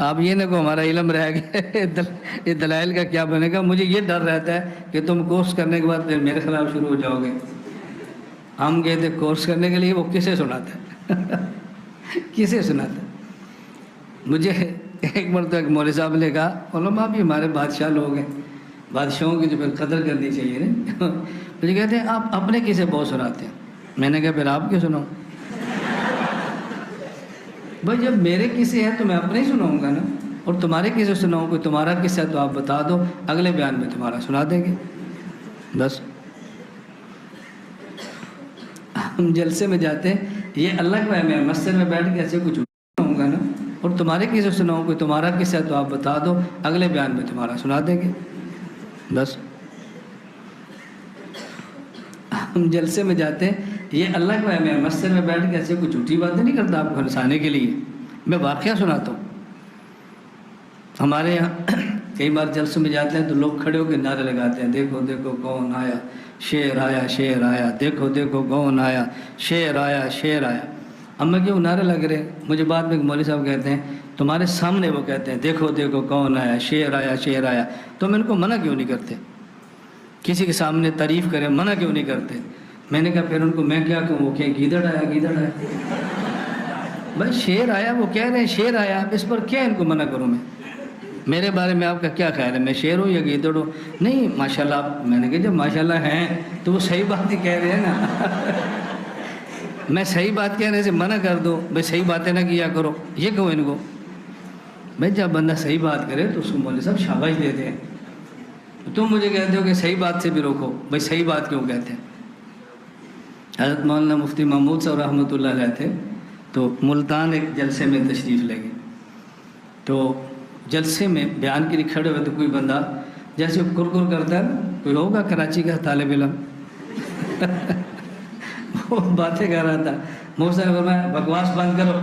آپ یہ نہ کو ہمارا علم رہ گیا، یہ دلائل کا کیا بنے گا؟ مجھے یہ ڈر رہتا ہے کہ تم کورس کرنے کے بعد پھر میرے خلاف شروع ہو جاؤ گے۔ ہم گئے تھے کورس کرنے کے لیے، وہ کسے سناتا ہے کسے سناتا ہے؟ مجھے ایک مرتبہ ایک مولوی صاحب نے کہا، علماء بھی ہمارے بادشاہ لوگ ہیں، بادشاہوں کی جو پھر قدر کرنی چاہیے نا۔ مجھے کہتے ہیں آپ اپنے کسے بہت سناتے ہیں؟ میں نے کہا پھر آپ کیوں سناؤں؟ بھائی جب میرے قصے ہیں تو میں اپنے ہی سناؤں گا نا، اور تمہارے قصے سناؤں، کوئی تمہارا قصہ ہے تو آپ بتا دو، اگلے بیان میں تمہارا سنا دیں گے بس۔ ہم جلسے میں جاتے ہیں، یہ اللہ کا میں مسجد میں بیٹھ کے ایسے کچھ سناؤں گا نا، اور تمہارے قصے سناؤں، کوئی تمہارا قصہ ہے تو آپ بتا دو، اگلے بیان میں تمہارا سنا دیں گے بس۔ ہم جلسے میں جاتے ہیں، یہ اللہ کا میں مسجد میں بیٹھ کے ایسے کوئی جھوٹی باتیں نہیں کرتا آپ کو ہنسانے کے لیے، میں واقعہ سناتا ہوں۔ ہمارے یہاں کئی بار جلسوں میں جاتے ہیں تو لوگ کھڑے ہو کے نعرے لگاتے ہیں، دیکھو دیکھو کون آیا، شیر آیا شیر آیا، دیکھو دیکھو کون آیا، شیر آیا شیر آیا۔ اب میں کیوں نعرے لگ رہے ہیں؟ مجھے بعد میں ایک مولوی صاحب کہتے ہیں تمہارے سامنے وہ کہتے ہیں دیکھو دیکھو کون آیا، شیر آیا شیر آیا، تم ان کو منع کیوں نہیں کرتے؟ کسی کے سامنے تعریف کریں منع کیوں نہیں کرتے؟ میں نے کہا پھر ان کو میں کیا کہوں؟ وہ کہ گیدڑ آیا گیدڑ آیا۔ بھائی شیر آیا، وہ کہہ رہے ہیں شیر آیا، اس پر کیا ان کو منع کروں میں؟ میرے بارے میں آپ کا کیا خیال ہے، میں شیر ہوں یا گیدڑ ہوں؟ نہیں ماشاءاللہ۔ میں نے کہا جب ماشاءاللہ ہیں تو وہ صحیح بات ہی کہہ رہے ہیں نا۔ میں صحیح بات کہنے سے منع کر دو، بھائی صحیح باتیں نہ کیا کرو، یہ کہو ان کو؟ بھائی جب بندہ صحیح بات کرے تو اس کو مولوی صاحب شاباش دیتے ہیں۔ تم مجھے کہتے ہو کہ صحیح بات سے بھی روکو، بھائی صحیح بات کیوں کہتے ہیں؟ حضرت مولانا مفتی محمود صاحب رحمۃ اللہ علیہ تھے، تو ملتان ایک جلسے میں تشریف لے گئے، تو جلسے میں بیان کے لیے کھڑے ہوئے تو کوئی بندہ جیسے کرکر کرتا ہے نا، کوئی ہوگا کراچی کا طالب علم وہ باتیں کر رہا تھا، مفتی صاحب نے فرمایا بکواس بند کرو،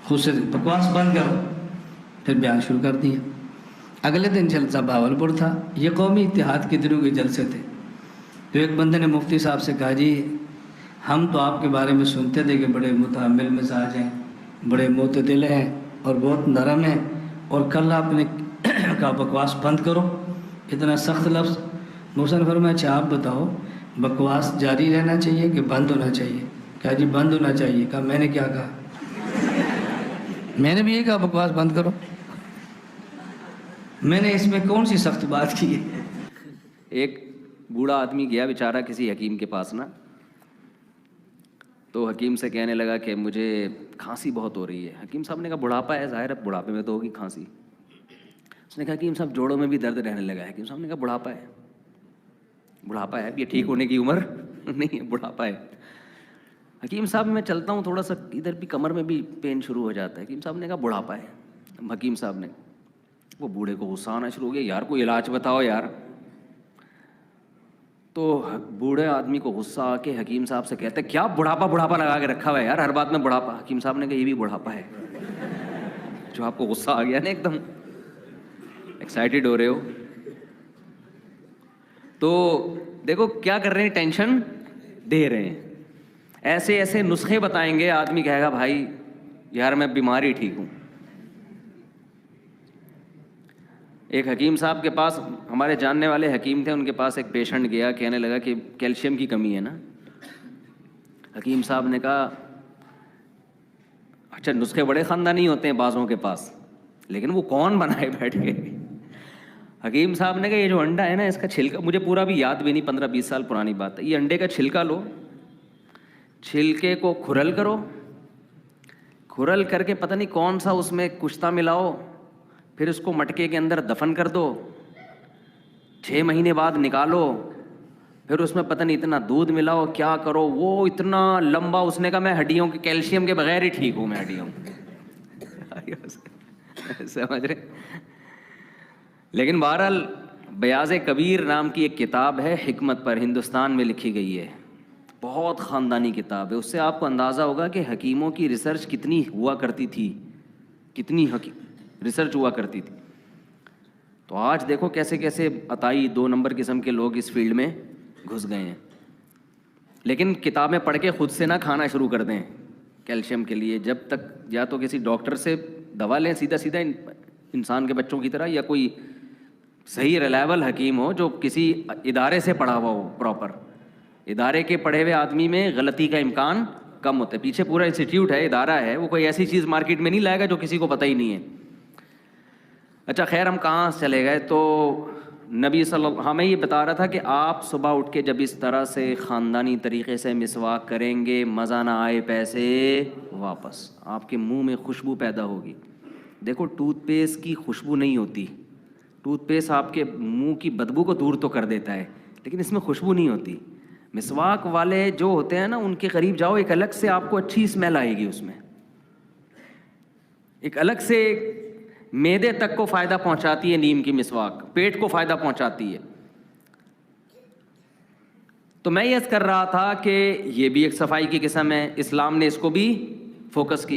خود سے بکواس بند کرو، پھر بیان شروع کر دیا۔ اگلے دن جلسہ بہاولپور تھا، یہ قومی اتحاد کے دنوں کے جلسے تھے، تو ایک بندے نے مفتی صاحب سے کہا جی ہم تو آپ کے بارے میں سنتے تھے کہ بڑے متحمل مزاج ہیں، بڑے معتدل ہیں اور بہت نرم ہیں، اور کل آپ نے کہا بکواس بند کرو، اتنا سخت لفظ۔ مفتی نے فرمایا اچھا آپ بتاؤ بکواس جاری رہنا چاہیے کہ بند ہونا چاہیے؟ کہا جی بند ہونا چاہیے۔ کہا میں نے کیا کہا؟ میں نے بھی یہ کہا بکواس بند کرو، میں نے اس میں کون سی سخت بات کی ہے؟ ایک بوڑھا آدمی گیا بیچارہ کسی حکیم کے پاس نا، تو حکیم سے کہنے لگا کہ مجھے کھانسی بہت ہو رہی ہے۔ حکیم صاحب نے کہا بڑھاپا ہے، ظاہر ہے بڑھاپے میں تو ہوگی کھانسی۔ اس نے کہا حکیم صاحب جوڑوں میں بھی درد رہنے لگا ہے۔ حکیم صاحب نے کہا بڑھاپا ہے، بڑھاپا ہے، اب یہ ٹھیک ہونے کی عمر نہیں ہے، بڑھاپا ہے۔ حکیم صاحب میں چلتا ہوں تھوڑا سا ادھر بھی کمر میں بھی پین شروع ہو جاتا ہے۔ حکیم صاحب نے کہا بڑھاپا ہے۔ حکیم صاحب نے، وہ بوڑھے کو غصہ آنا شروع ہو گیا، یار کوئی علاج بتاؤ یار۔ تو بوڑھے آدمی کو غصہ آ کے حکیم صاحب سے کہتے کیا بڑھاپا بڑھاپا لگا کے رکھا ہوا ہے یار، ہر بات میں بڑھاپا۔ حکیم صاحب نے کہا یہ بھی بڑھاپا ہے۔ جو آپ کو غصہ آ گیا نا، ایک دم ایکسائٹیڈ ہو رہے ہو، تو دیکھو کیا کر رہے ہیں، ٹینشن دے رہے ہیں۔ ایسے ایسے نسخے بتائیں گے، آدمی کہے گا بھائی یار میں بیمار ہی ٹھیک ہوں۔ ایک حکیم صاحب کے پاس، ہمارے جاننے والے حکیم تھے، ان کے پاس ایک پیشنٹ گیا، کہنے لگا کہ کیلشیم کی کمی ہے نا۔ حکیم صاحب نے کہا اچھا نسخے بڑے خاندانی ہوتے ہیں بعضوں کے پاس، لیکن وہ کون بنائے بیٹھ کے؟ حکیم صاحب نے کہا یہ جو انڈا ہے نا، اس کا چھلکا، مجھے پورا بھی یاد بھی نہیں، 15-20 سال پرانی بات ہے، یہ انڈے کا چھلکا لو، چھلکے کو کھرل کرو، کھرل کر کے پتہ نہیں کون سا اس میں کشتا ملاؤ، پھر اس کو مٹکے کے اندر دفن کر دو، 6 مہینے بعد نکالو، پھر اس میں پتہ نہیں اتنا دودھ ملاؤ، کیا کرو، وہ اتنا لمبا، اس نے کہا میں ہڈیوں کے کیلشیم کے بغیر ہی ٹھیک ہوں، میں ہڈیوں سمجھ رہے۔ لیکن بہرحال بیاض کبیر نام کی ایک کتاب ہے حکمت پر، ہندوستان میں لکھی گئی ہے، بہت خاندانی کتاب ہے، اس سے آپ کو اندازہ ہوگا کہ حکیموں کی ریسرچ کتنی ہوا کرتی تھی، کتنی ریسرچ ہوا کرتی تھی۔ تو آج دیکھو کیسے کیسے عطائی 2 نمبر قسم کے لوگ اس فیلڈ میں گھس گئے ہیں۔ لیکن کتابیں پڑھ کے خود سے نہ کھانا شروع کر دیں، کیلشیم کے لیے. جب تک یا تو کسی ڈاکٹر سے دوا لیں سیدھا سیدھا انسان کے بچوں کی طرح, یا کوئی صحیح ریلائبل حکیم ہو جو کسی ادارے سے پڑھا ہوا ہو پراپر. ادارے کے پڑھے ہوئے آدمی میں غلطی کا امکان کم ہوتا ہے. پیچھے پورا انسٹیٹیوٹ ہے, ادارہ ہے, وہ کوئی ایسی چیز مارکیٹ میں نہیں لائے گا جو کسی کو پتہ ہی نہیں ہے. اچھا خیر, ہم کہاں چلے گئے؟ تو نبی صلی اللہ ہمیں یہ بتا رہا تھا کہ آپ صبح اٹھ کے جب اس طرح سے خاندانی طریقے سے مسواک کریں گے, مزہ نہ آئے پیسے واپس, آپ کے منہ میں خوشبو پیدا ہوگی. دیکھو ٹوتھ پیسٹ کی خوشبو نہیں ہوتی, ٹوتھ پیسٹ آپ کے منہ کی بدبو کو دور تو کر دیتا ہے, لیکن اس میں خوشبو نہیں ہوتی. مسواک والے جو ہوتے ہیں نا, ان کے قریب جاؤ, ایک الگ سے آپ کو اچھی اسمیل آئے گی, اس میں ایک الگ سے معدے تک کو فائدہ پہنچاتی ہے نیم کی مسواک, پیٹ کو فائدہ پہنچاتی ہے. تو میں یہ عرض کر رہا تھا کہ یہ بھی ایک صفائی کی قسم ہے, اسلام نے اس کو بھی فوکس کیا.